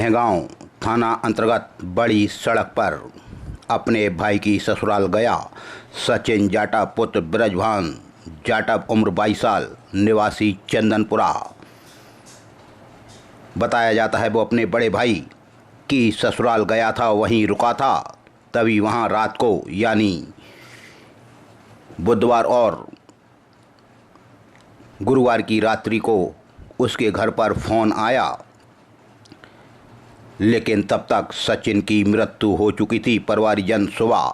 मेहगांव थाना अंतर्गत बड़ी सड़क पर अपने भाई की ससुराल गया सचिन जाटव पुत्र ब्रजभान जाटव उम्र 22 साल निवासी चंदनपुरा। बताया जाता है वो अपने बड़े भाई की ससुराल गया था, वहीं रुका था। तभी वहां रात को यानी बुधवार और गुरुवार की रात्रि को उसके घर पर फ़ोन आया, लेकिन तब तक सचिन की मृत्यु हो चुकी थी। परिवारजन सुबह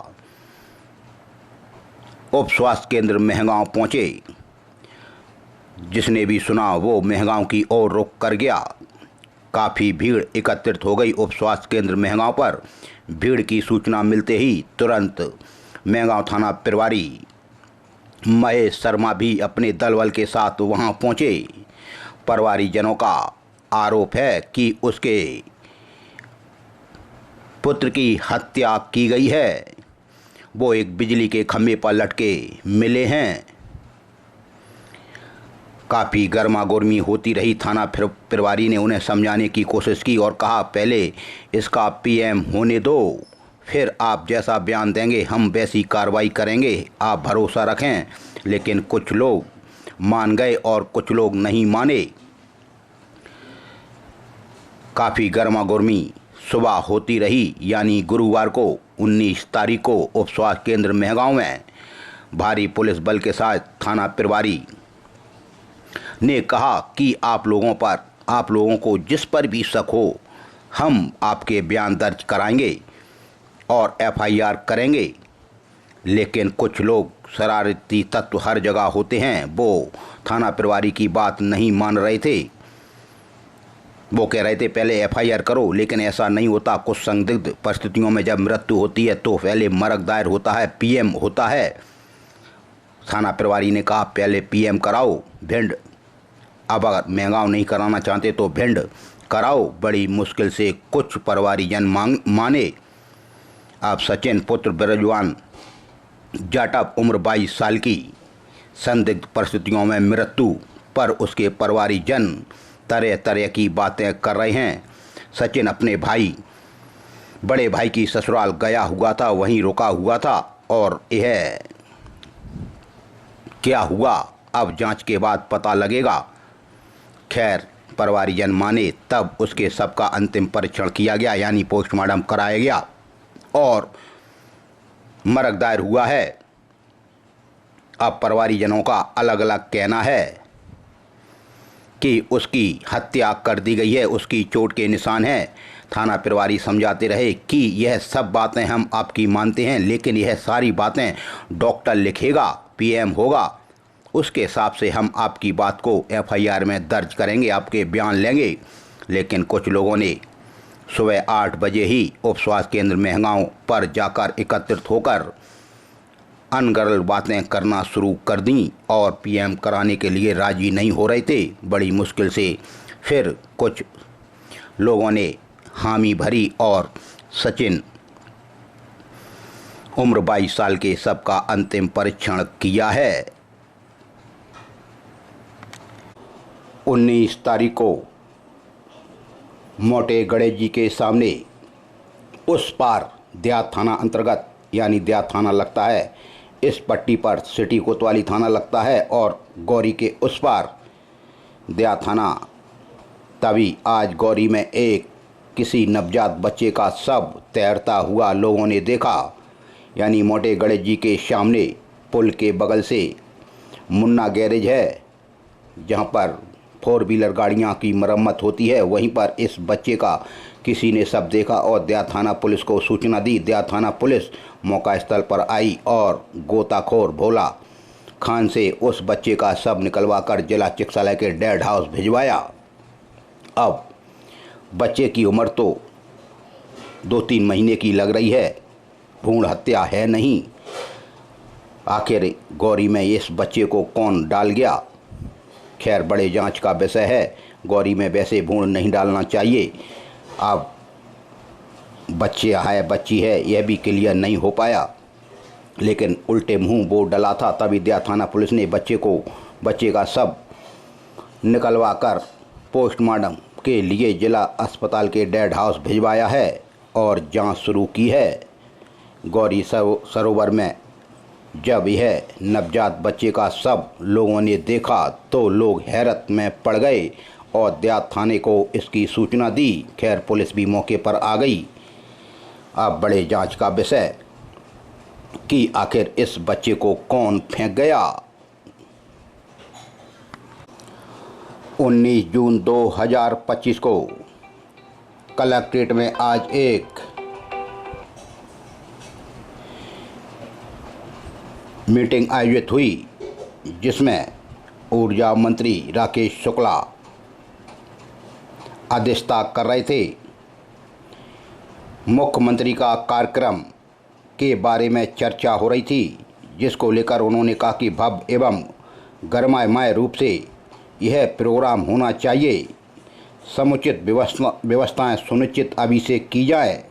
उप स्वास्थ्य केंद्र मेहगांव पहुंचे। जिसने भी सुना वो मेहगांव की ओर रुख कर गया। काफ़ी भीड़ एकत्रित हो गई उप स्वास्थ्य केंद्र मेहगांव पर। भीड़ की सूचना मिलते ही तुरंत मेहगांव थाना प्रभारी महेश शर्मा भी अपने दलबल के साथ वहां पहुंचे। परिवारजनों का आरोप है कि उसके पुत्र की हत्या की गई है। वो एक बिजली के खंभे पर लटके मिले हैं। काफ़ी गर्मागर्मी होती रही। थाना प्रभारी ने उन्हें समझाने की कोशिश की और कहा, पहले इसका पीएम होने दो, फिर आप जैसा बयान देंगे हम वैसी कार्रवाई करेंगे, आप भरोसा रखें। लेकिन कुछ लोग मान गए और कुछ लोग नहीं माने। काफ़ी गर्मागर्मी सुबह होती रही। यानी गुरुवार को 19 तारीख को उप स्वास्थ्य केंद्र मेहगांव में भारी पुलिस बल के साथ थाना प्रभारी ने कहा कि आप लोगों को जिस पर भी शक हो हम आपके बयान दर्ज कराएंगे और एफआईआर करेंगे। लेकिन कुछ लोग शरारती तत्व हर जगह होते हैं, वो थाना प्रभारी की बात नहीं मान रहे थे। वो कह रहे थे पहले एफआईआर करो, लेकिन ऐसा नहीं होता। कुछ संदिग्ध परिस्थितियों में जब मृत्यु होती है तो पहले मर्ग दायर होता है, पीएम होता है। थाना प्रभारी ने कहा पहले पीएम कराओ भिंड, अब अगर मेहगांव नहीं कराना चाहते तो भिंड कराओ। बड़ी मुश्किल से कुछ परिवारजन माने। अब सचिन पुत्र ब्रजभान जाटव उम्र 22 साल की संदिग्ध परिस्थितियों में मृत्यु पर उसके परिवारजन तरह तरह की बातें कर रहे हैं। सचिन अपने बड़े भाई की ससुराल गया हुआ था, वहीं रुका हुआ था और यह क्या हुआ अब जांच के बाद पता लगेगा। खैर परिवारजन माने तब उसके शव का अंतिम परीक्षण किया गया, यानी पोस्टमार्टम कराया गया और मर्ग दायर हुआ है। अब परिवारजनों का अलग अलग कहना है कि उसकी हत्या कर दी गई है, उसकी चोट के निशान हैं। थाना प्रभारी समझाते रहे कि यह सब बातें हम आपकी मानते हैं, लेकिन यह सारी बातें डॉक्टर लिखेगा, पीएम होगा, उसके हिसाब से हम आपकी बात को एफआईआर में दर्ज करेंगे, आपके बयान लेंगे। लेकिन कुछ लोगों ने सुबह 8 बजे ही उप स्वास्थ्य केंद्र मेहगांव पर जाकर एकत्रित होकर अनगढ़ बातें करना शुरू कर दी और पीएम कराने के लिए राजी नहीं हो रहे थे। बड़ी मुश्किल से फिर कुछ लोगों ने हामी भरी और सचिन उम्र 22 साल के शव का अंतिम परीक्षण किया है। 19 तारीख को मोटे गणेश जी के सामने उस पार देहात थाना अंतर्गत यानी देहात थाना लगता है, इस पट्टी पर सिटी कोतवाली थाना लगता है और गौरी के उस पार देहात थाना। तभी आज गौरी में एक किसी नवजात बच्चे का शव तैरता हुआ लोगों ने देखा। यानी मोटे गणेश जी के सामने पुल के बगल से मुन्ना गैरेज है, जहां पर 4 व्हीलर गाड़ियां की मरम्मत होती है, वहीं पर इस बच्चे का किसी ने शव देखा और देहात थाना पुलिस को सूचना दी। देहात थाना पुलिस मौका स्थल पर आई और गोताखोर भोला खान से उस बच्चे का शव निकलवाकर जिला चिकित्सालय के डेड हाउस भिजवाया। अब बच्चे की उम्र तो 2-3 महीने की लग रही है, भ्रूण हत्या है नहीं। आखिर गौरी में इस बच्चे को कौन डाल गया, खैर बड़े जांच का विषय है। गौरी में वैसे भ्रूण नहीं डालना चाहिए। अब बच्चे है बच्ची है यह भी क्लियर नहीं हो पाया, लेकिन उल्टे मुंह बोर्ड डला था। तभी देहात थाना पुलिस ने बच्चे का शव निकलवा कर पोस्टमार्टम के लिए जिला अस्पताल के डेड हाउस भिजवाया है और जांच शुरू की है। गौरी सरोवर में जब यह नवजात बच्चे का शव लोगों ने देखा तो लोग हैरत में पड़ गए और देहात थाने को इसकी सूचना दी। खैर, पुलिस भी मौके पर आ गई। अब बड़े जांच का विषय कि आखिर इस बच्चे को कौन फेंक गया। 19 जून 2025 को कलेक्ट्रेट में आज एक मीटिंग आयोजित हुई, जिसमें ऊर्जा मंत्री राकेश शुक्ला अध्यक्षता कर रहे थे। मुख्यमंत्री का कार्यक्रम के बारे में चर्चा हो रही थी, जिसको लेकर उन्होंने कहा कि भव्य एवं गरमामय रूप से यह प्रोग्राम होना चाहिए। समुचित व्यवस्थाएं सुनिश्चित अभी से की जाए।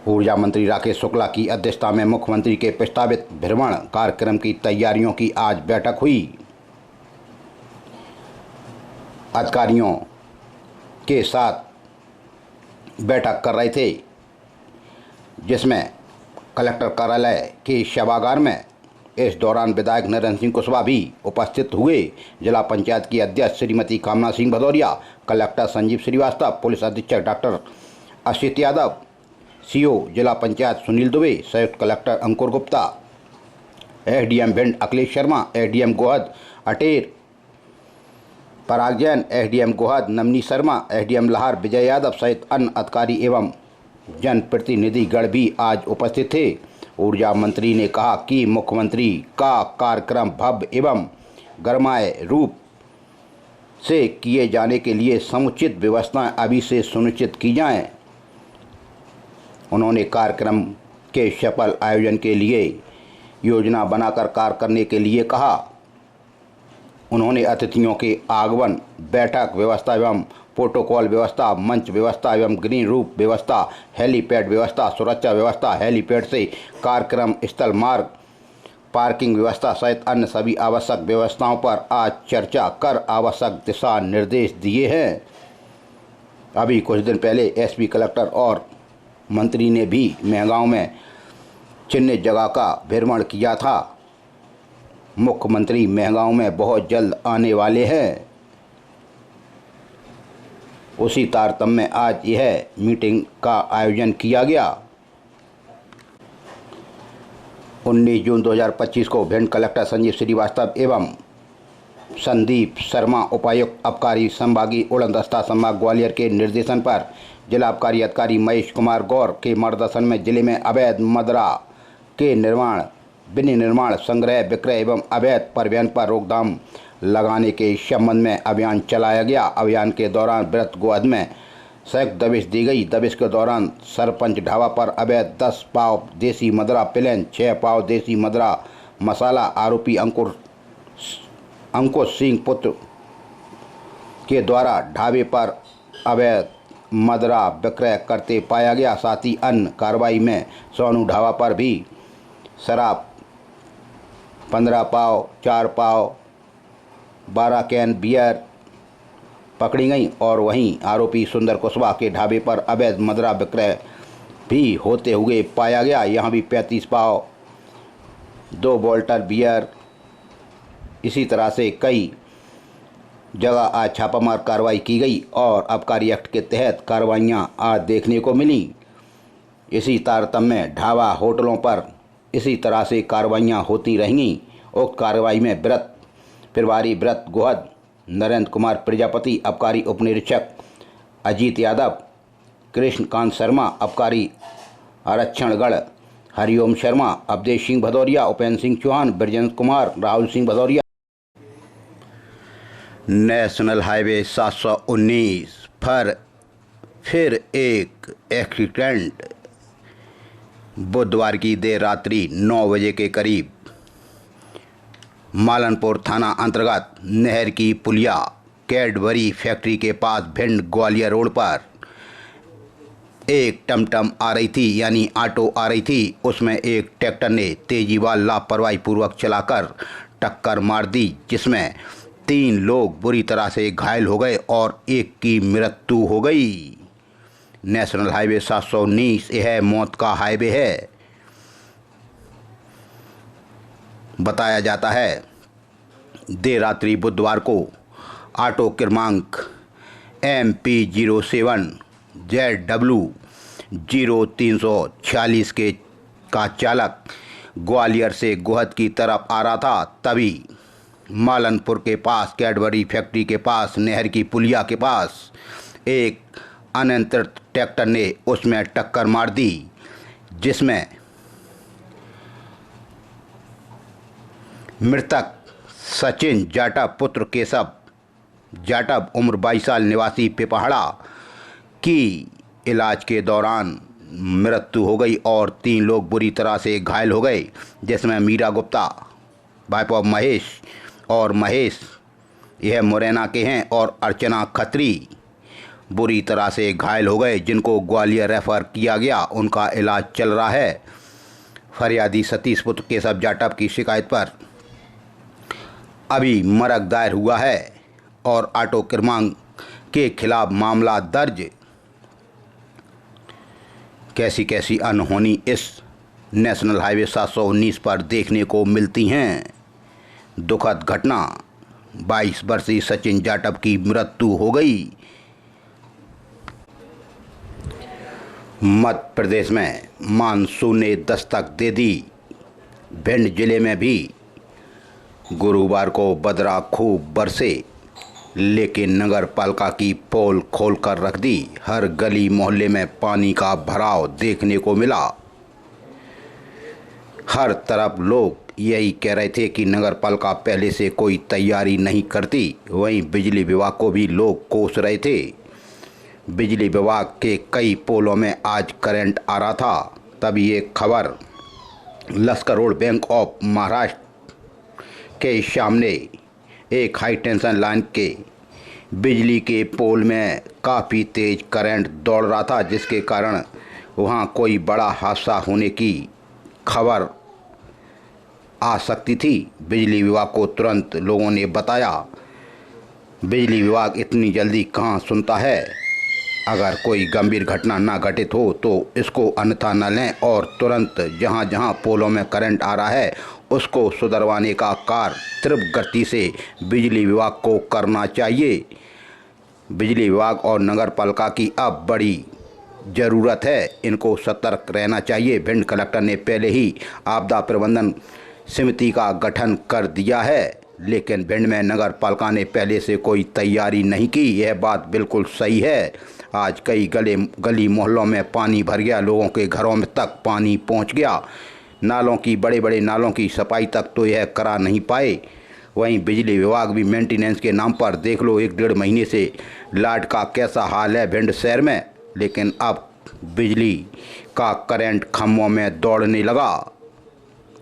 ऊर्जा मंत्री राकेश शुक्ला की अध्यक्षता में मुख्यमंत्री के प्रस्तावित भ्रमण कार्यक्रम की तैयारियों की आज बैठक हुई। अधिकारियों के साथ बैठक कर रहे थे, जिसमें कलेक्टर कार्यालय के सभागार में इस दौरान विधायक नरेंद्र सिंह कुशवाहा भी उपस्थित हुए। जिला पंचायत की अध्यक्ष श्रीमती कामना सिंह भदौरिया, कलेक्टर संजीव श्रीवास्तव, पुलिस अधीक्षक डॉक्टर असित यादव, सीओ जिला पंचायत सुनील दुबे, संयुक्त कलेक्टर अंकुर गुप्ता, एसडीएम भिंड अखिलेश शर्मा, एसडीएम गोहद अटेर पराग जैन, एसडीएम गोहद नमनी शर्मा, एसडीएम लाहर विजय यादव सहित अन्य अधिकारी एवं जनप्रतिनिधिगण भी आज उपस्थित थे। ऊर्जा मंत्री ने कहा कि मुख्यमंत्री का कार्यक्रम भव्य एवं गरमाए रूप से किए जाने के लिए समुचित व्यवस्थाएं अभी से सुनिश्चित की जाएं। उन्होंने कार्यक्रम के सफल आयोजन के लिए योजना बनाकर कार्य करने के लिए कहा। उन्होंने अतिथियों के आगमन, बैठक व्यवस्था एवं प्रोटोकॉल व्यवस्था, मंच व्यवस्था एवं ग्रीन रूप व्यवस्था, हेलीपैड व्यवस्था, सुरक्षा व्यवस्था, हेलीपैड से कार्यक्रम स्थल मार्ग, पार्किंग व्यवस्था सहित अन्य सभी आवश्यक व्यवस्थाओं पर आज चर्चा कर आवश्यक दिशा निर्देश दिए हैं। अभी कुछ दिन पहले एसपी, कलेक्टर और मंत्री ने भी मेहगांव में चिन्हित जगह का भ्रमण किया था। मुख्यमंत्री मेहगांव में बहुत जल्द आने वाले हैं। उसी तारतम्य में आज यह मीटिंग का आयोजन किया गया। 19 जून 2025 को भिंड कलेक्टर संजीव श्रीवास्तव एवं संदीप शर्मा, उपायुक्त आबकारी संभागीय उड़नदस्ता संभाग ग्वालियर के निर्देशन पर जिला आबकारी अधिकारी महेश कुमार गौर के मार्गदर्शन में जिले में अवैध मदिरा के निर्माण, विनिर्माण, संग्रह, विक्रय एवं अवैध परिवहन पर रोकथाम लगाने के संबंध में अभियान चलाया गया। अभियान के दौरान व्रत गोहद में संयुक्त दबिश दी गई। दबिश के दौरान सरपंच ढाबा पर अवैध 10 पाव देसी मदिरा प्लेन, 6 पाव देसी मदिरा मसाला आरोपी अंकुश सिंह पुत्र के द्वारा ढाबे पर अवैध मदिरा विक्रय करते पाया गया। साथ ही अन्य कार्रवाई में सोनू ढाबा पर भी शराब 15 पाव, 4 पाव, 12 कैन बियर पकड़ी गई और वहीं आरोपी सुंदर कुशवाहा के ढाबे पर अवैध मदिरा विक्रय भी होते हुए पाया गया। यहां भी 35 पाव, 2 बोल्टर बियर, इसी तरह से कई जगह आज छापामार कार्रवाई की गई और आबकारी एक्ट के तहत कार्रवाइयाँ आज देखने को मिली। इसी तारतम्य में ढाबा, होटलों पर इसी तरह से कार्रवाइयाँ होती रहेंगी। उक्त कार्रवाई में प्रभारी व्रत गोहद नरेंद्र कुमार प्रजापति, आबकारी उप निरीक्षक अजीत यादव, कृष्णकांत शर्मा, आबकारी आरक्षणगढ़ हरिओम शर्मा, अवधेश सिंह भदौरिया, उपेंद्र सिंह चौहान, ब्रजेंद्र कुमार, राहुल सिंह भदौरिया। नेशनल हाईवे 719 पर फिर एक एक्सीडेंट। बुधवार की देर रात्रि 9 बजे के करीब मालनपुर थाना अंतर्गत नहर की पुलिया कैडबरी फैक्ट्री के पास भिंड ग्वालियर रोड पर एक टमटम आ रही थी, यानी ऑटो आ रही थी। उसमें एक ट्रैक्टर ने तेजी व लापरवाही पूर्वक चलाकर टक्कर मार दी, जिसमें 3 लोग बुरी तरह से घायल हो गए और एक की मृत्यु हो गई। नेशनल हाईवे 719 यह मौत का हाईवे है। बताया जाता है देर रात्रि बुधवार को ऑटो क्रमांक MP07 ZW0346 का चालक ग्वालियर से गोहद की तरफ आ रहा था। तभी मालनपुर के पास कैडबरी फैक्ट्री के पास नहर की पुलिया के पास एक अनियंत्रित ट्रैक्टर ने उसमें टक्कर मार दी, जिसमें मृतक सचिन जाटव पुत्र केशव जाटव उम्र 22 साल निवासी पिपहड़ा की इलाज के दौरान मृत्यु हो गई और 3 लोग बुरी तरह से घायल हो गए, जिसमें मीरा गुप्ता वाइफ ऑफ महेश और महेश यह मुरैना के हैं और अर्चना खत्री बुरी तरह से घायल हो गए, जिनको ग्वालियर रेफर किया गया। उनका इलाज चल रहा है। फरियादी सतीश पुत्र केशव जाटव की शिकायत पर अभी मरक दायर हुआ है और ऑटो क्रमांक के खिलाफ मामला दर्ज। कैसी कैसी अनहोनी इस नेशनल हाईवे 719 पर देखने को मिलती हैं। दुखद घटना, 22 वर्षीय सचिन जाटव की मृत्यु हो गई। मध्य प्रदेश में मानसून ने दस्तक दे दी। भिंड जिले में भी गुरुवार को बदरा खूब बरसे, लेकिन नगर पालिका की पोल खोलकर रख दी। हर गली मोहल्ले में पानी का भराव देखने को मिला। हर तरफ लोग यही कह रहे थे कि नगर पालिका पहले से कोई तैयारी नहीं करती। वहीं बिजली विभाग को भी लोग कोस रहे थे। बिजली विभाग के कई पोलों में आज करंट आ रहा था। तभी एक खबर लश्कर रोड बैंक ऑफ महाराष्ट्र के सामने एक हाई टेंशन लाइन के बिजली के पोल में काफ़ी तेज करंट दौड़ रहा था, जिसके कारण वहां कोई बड़ा हादसा होने की खबर आ सकती थी। बिजली विभाग को तुरंत लोगों ने बताया। बिजली विभाग इतनी जल्दी कहां सुनता है। अगर कोई गंभीर घटना ना घटित हो तो इसको अन्यथा न लें और तुरंत जहां जहां पोलों में करंट आ रहा है उसको सुधरवाने का कार्य तीव्र गति से बिजली विभाग को करना चाहिए। बिजली विभाग और नगर पालिका की अब बड़ी ज़रूरत है। इनको सतर्क रहना चाहिए। भिंड कलेक्टर ने पहले ही आपदा प्रबंधन समिति का गठन कर दिया है, लेकिन भिंड में नगर पालिका ने पहले से कोई तैयारी नहीं की। यह बात बिल्कुल सही है। आज कई गली मोहल्लों में पानी भर गया, लोगों के घरों में तक पानी पहुंच गया। नालों की बड़े बड़े नालों की सफाई तक तो यह करा नहीं पाए। वहीं बिजली विभाग भी मेंटेनेंस के नाम पर देख लो 1-1.5 महीने से लाइट का कैसा हाल है भिंड शहर में। लेकिन अब बिजली का करंट खम्भों में दौड़ने लगा।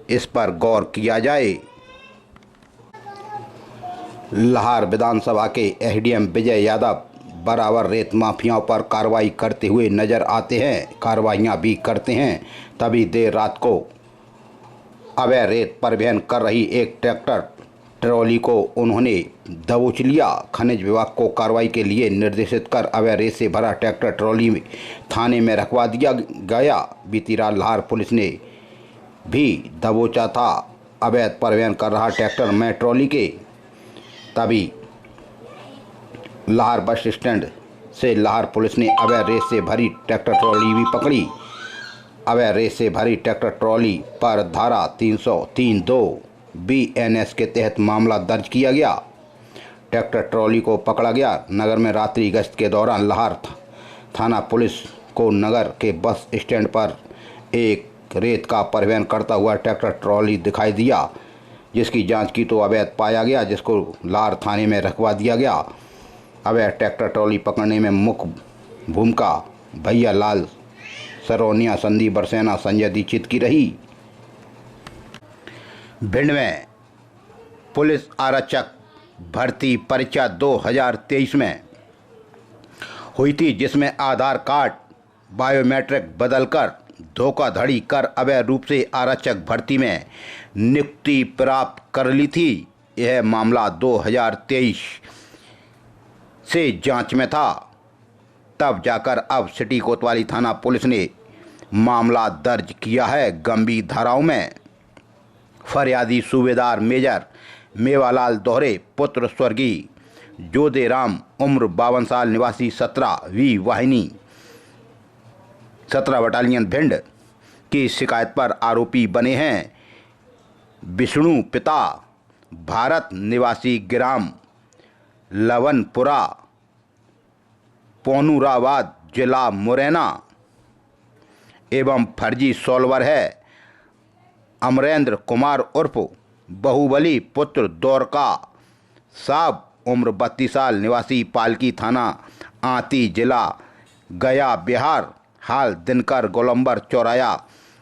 इस पर गौर किया जाए। लाहौर विधानसभा के एसडीएम विजय यादव बराबर रेत माफियाओं पर कार्रवाई करते हुए नजर आते हैं, कार्रवाइयां भी करते हैं। तभी देर रात को अवैध रेत परिवहन कर रही एक ट्रैक्टर ट्रॉली को उन्होंने दबोच लिया। खनिज विभाग को कार्रवाई के लिए निर्देशित कर अवैध रेत से भरा ट्रैक्टर ट्रॉली थाने में रखवा दिया गया। बीती रात लाहौर पुलिस ने भी दबोचा था अवैध परिवहन कर रहा ट्रैक्टर में ट्रॉली के। तभी लाहौर बस स्टैंड से लाहौर पुलिस ने अवैध रेत से भरी ट्रैक्टर ट्रॉली भी पकड़ी। अवैध रेत से भरी ट्रैक्टर ट्रॉली पर धारा 303(2) BNS के तहत मामला दर्ज किया गया। ट्रैक्टर ट्रॉली को पकड़ा गया। नगर में रात्रि गश्त के दौरान लाहौर थाना पुलिस को नगर के बस स्टैंड पर एक रेत का परिवहन करता हुआ ट्रैक्टर ट्रॉली दिखाई दिया, जिसकी जांच की तो अवैध पाया गया, जिसको लाहौर थाने में रखवा दिया गया। अवैध ट्रैक्टर ट्रॉली पकड़ने में मुख्य भूमिका भैया लाल सरोनिया, संदीप बरसेना, संजय दीक्षित की रही। भिंड में पुलिस आरक्षक भर्ती परीक्षा 2023 में हुई थी, जिसमें आधार कार्ड बायोमेट्रिक बदलकर धोखाधड़ी कर अवैध रूप से आरक्षक भर्ती में नियुक्ति प्राप्त कर ली थी। यह मामला 2023 से जांच में था, तब जाकर अब सिटी कोतवाली थाना पुलिस ने मामला दर्ज किया है गंभीर धाराओं में। फरियादी सूबेदार मेजर मेवालाल दोहरे पुत्र स्वर्गीय जोधेराम उम्र 52 साल निवासी 17वीं वाहिनी 17 बटालियन भिंड की शिकायत पर आरोपी बने हैं। विष्णु पिता भारत निवासी ग्राम लवनपुरा पोनूराबाद जिला मुरैना एवं फर्जी सॉल्वर है अमरेंद्र कुमार उर्फ बाहुबली पुत्र द्वारका साहब उम्र 32 साल निवासी पालकी थाना आती जिला गया बिहार। हाल दिनकर गोलंबर चौराया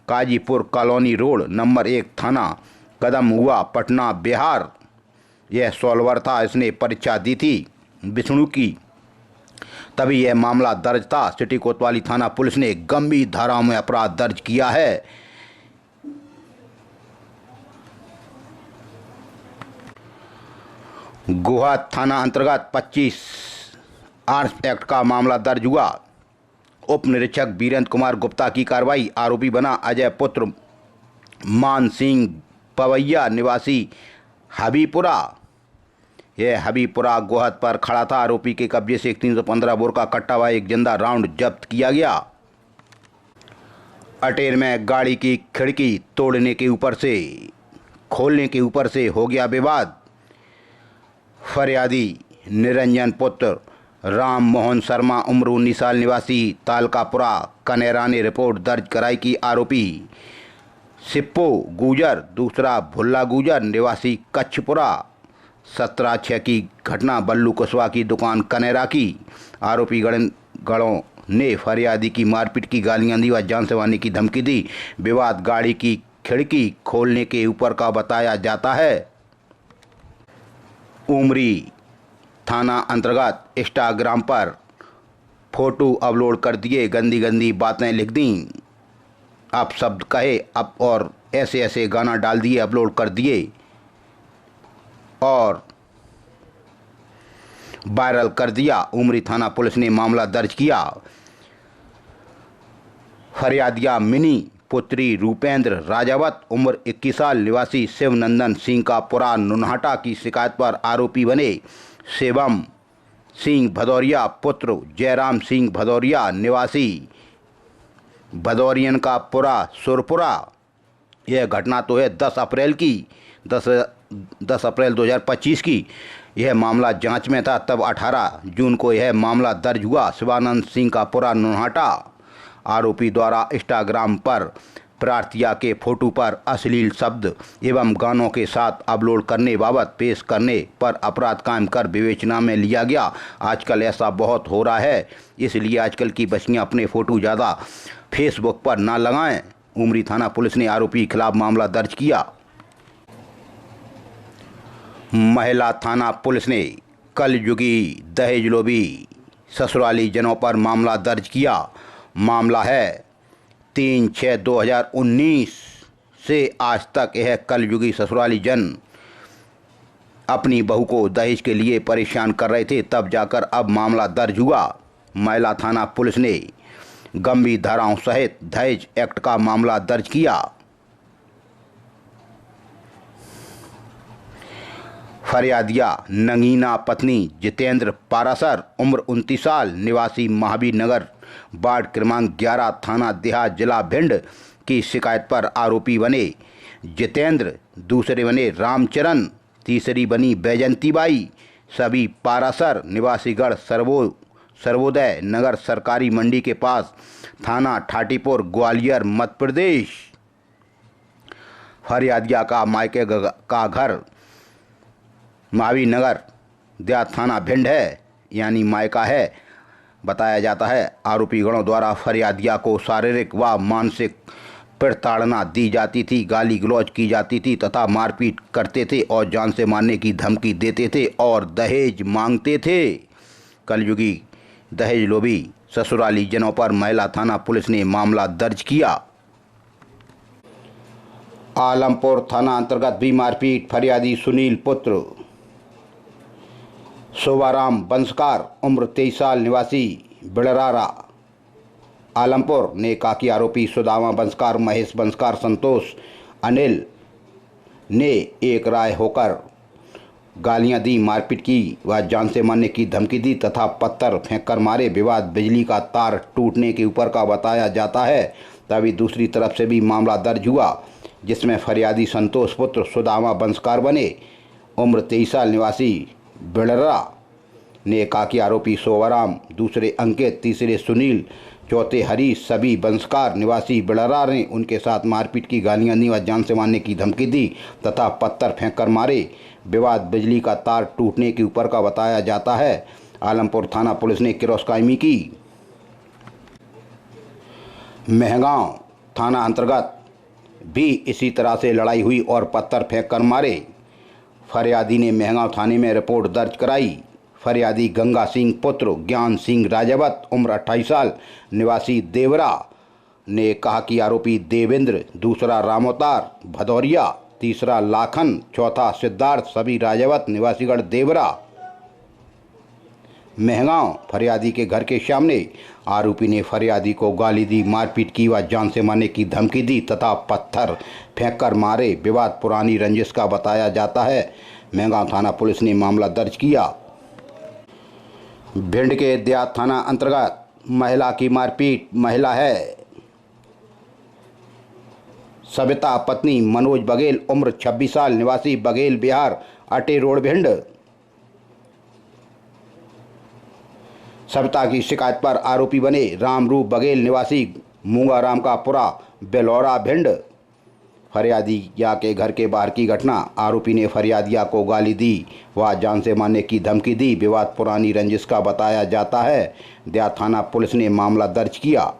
काजीपुर कॉलोनी रोड नंबर 1 थाना कदम हुआ पटना बिहार। यह सॉल्वर था, इसने परीक्षा दी थी विष्णु की, तभी यह मामला दर्ज था। सिटी कोतवाली थाना पुलिस ने गंभीर धाराओं में अपराध दर्ज किया है। गोहा थाना अंतर्गत 25 आर्म्स एक्ट का मामला दर्ज हुआ। उप निरीक्षक वीरेंद्र कुमार गुप्ता की कार्रवाई। आरोपी बना अजय पुत्र मान सिंह पवैया निवासी हबीपुरा। यह हबीपुरा गोहद पर खड़ा था। आरोपी के कब्जे से एक 315 बोर का कट्टा व एक जिंदा राउंड जब्त किया गया। अटेर में गाड़ी की खिड़की तोड़ने के ऊपर से खोलने के ऊपर से हो गया विवाद। फरियादी निरंजन पुत्र राम मोहन शर्मा उम्र 19 साल निवासी तालकापुरा कनेरा ने रिपोर्ट दर्ज कराई कि आरोपी सिप्पो गुजर दूसरा भुल्ला गुजर निवासी कच्छपुरा 17/6 की घटना बल्लू कुशवाहा की दुकान कनेरा की। आरोपी गणों ने फरियादी की मारपीट की, गालियां दी व जान से मारने की धमकी दी। विवाद गाड़ी की खिड़की खोलने के ऊपर का बताया जाता है। उमरी थाना अंतर्गत इंस्टाग्राम पर फोटो अपलोड कर दिए, गंदी गंदी बातें लिख दी, आप शब्द कहे अब और ऐसे ऐसे गाना डाल दिए, अपलोड कर दिए और वायरल कर दिया। उमरी थाना पुलिस ने मामला दर्ज किया। फरियादिया मिनी पुत्री रूपेंद्र राजावत उम्र 21 साल निवासी शिवनंदन सिंह का पुरा नुनहाटा की शिकायत पर आरोपी बने शिवम सिंह भदौरिया पुत्र जयराम सिंह भदौरिया निवासी भदौरियन का पुरा सुरपुरा। यह घटना तो है 10 अप्रैल 2025 की। यह मामला जांच में था, तब 18 जून को यह मामला दर्ज हुआ। शिवानंद सिंह का पुरा नुनहाटा। आरोपी द्वारा इंस्टाग्राम पर प्रार्थिया के फोटो पर अश्लील शब्द एवं गानों के साथ अपलोड करने बाबत पेश करने पर अपराध कायम कर विवेचना में लिया गया। आजकल ऐसा बहुत हो रहा है, इसलिए आजकल की बच्चियां अपने फ़ोटो ज़्यादा फेसबुक पर ना लगाएं। उमरी थाना पुलिस ने आरोपी के खिलाफ मामला दर्ज किया। महिला थाना पुलिस ने कलयुगी दहेज लोभी ससुराली जनों पर मामला दर्ज किया। मामला है 3/6/2019 से आज तक यह कलयुगी ससुराली जन अपनी बहू को दहेज के लिए परेशान कर रहे थे, तब जाकर अब मामला दर्ज हुआ। महिला थाना पुलिस ने गंभीर धाराओं सहित दहेज एक्ट का मामला दर्ज किया। फरियादिया नगीना पत्नी जितेंद्र पारासर उम्र 29 साल निवासी महावीर नगर वार्ड क्रमांक 11 थाना देहात जिला भिंड की शिकायत पर आरोपी बने जितेंद्र, दूसरे बने रामचरण, तीसरी बनी बैजंतीबाई। सभी पारासर निवासीगढ़ सर्वोदय नगर सरकारी मंडी के पास थाना ठाटीपुर ग्वालियर मध्य प्रदेश। फरियादिया का मायके का घर महावीर नगर देहात थाना भिंड है, यानी मायका है बताया जाता है। आरोपी गणों द्वारा फरियादिया को शारीरिक व मानसिक प्रताड़ना दी जाती थी, गाली गलौज की जाती थी तथा मारपीट करते थे और जान से मारने की धमकी देते थे और दहेज मांगते थे। कलयुगी दहेज लोभी ससुराली जनों पर महिला थाना पुलिस ने मामला दर्ज किया। आलमपुर थाना अंतर्गत भी मारपीट, फरियादी सुनील पुत्र शोभाराम बंसकार उम्र 23 साल निवासी बिड़रारा आलमपुर ने कहा कि आरोपी सुदामा बंसकार, महेश बंसकार, संतोष, अनिल ने एक राय होकर गालियां दी, मारपीट की व जान से मारने की धमकी दी तथा पत्थर फेंककर मारे। विवाद बिजली का तार टूटने के ऊपर का बताया जाता है। तभी दूसरी तरफ से भी मामला दर्ज हुआ जिसमें फरियादी संतोष पुत्र सुदामा बंसकार बने उम्र 23 साल निवासी बिड़रा ने कहा कि आरोपी शोभाराम, दूसरे अंकित, तीसरे सुनील, चौथे हरीश सभी बंसकार निवासी बिड़रा ने उनके साथ मारपीट की, गालियां दी व जान से मारने की धमकी दी तथा पत्थर फेंककर मारे। विवाद बिजली का तार टूटने के ऊपर का बताया जाता है। आलमपुर थाना पुलिस ने किरोस्कामी की। महगांव थाना अंतर्गत भी इसी तरह से लड़ाई हुई और पत्थर फेंककर मारे। फरियादी ने महगांव थाने में रिपोर्ट दर्ज कराई। फरियादी गंगा सिंह पुत्र ज्ञान सिंह राजावत उम्र 28 साल निवासी देवरा ने कहा कि आरोपी देवेंद्र, दूसरा रामोतार भदौरिया, तीसरा लाखन, चौथा सिद्धार्थ सभी राजावत निवासीगढ़ देवरा महगांव फरियादी के घर के सामने आरोपी ने फरियादी को गाली दी, मारपीट की व जान से मारने की धमकी दी तथा पत्थर फेंककर मारे। विवाद पुरानी रंजिश का बताया जाता है। महगांव थाना पुलिस ने मामला दर्ज किया। भिंड के देहात थाना अंतर्गत महिला की मारपीट, महिला है सविता पत्नी मनोज बघेल उम्र 26 साल निवासी बघेल बिहार अटे रोड भिंड। सविता की शिकायत पर आरोपी बने रामरूप बघेल निवासी मूंगाराम का पुरा बेलौरा भिंड। फरियादिया के घर के बाहर की घटना, आरोपी ने फरियादिया को गाली दी व जान से मारने की धमकी दी। विवाद पुरानी रंजिश का बताया जाता है। देहात थाना पुलिस ने मामला दर्ज किया।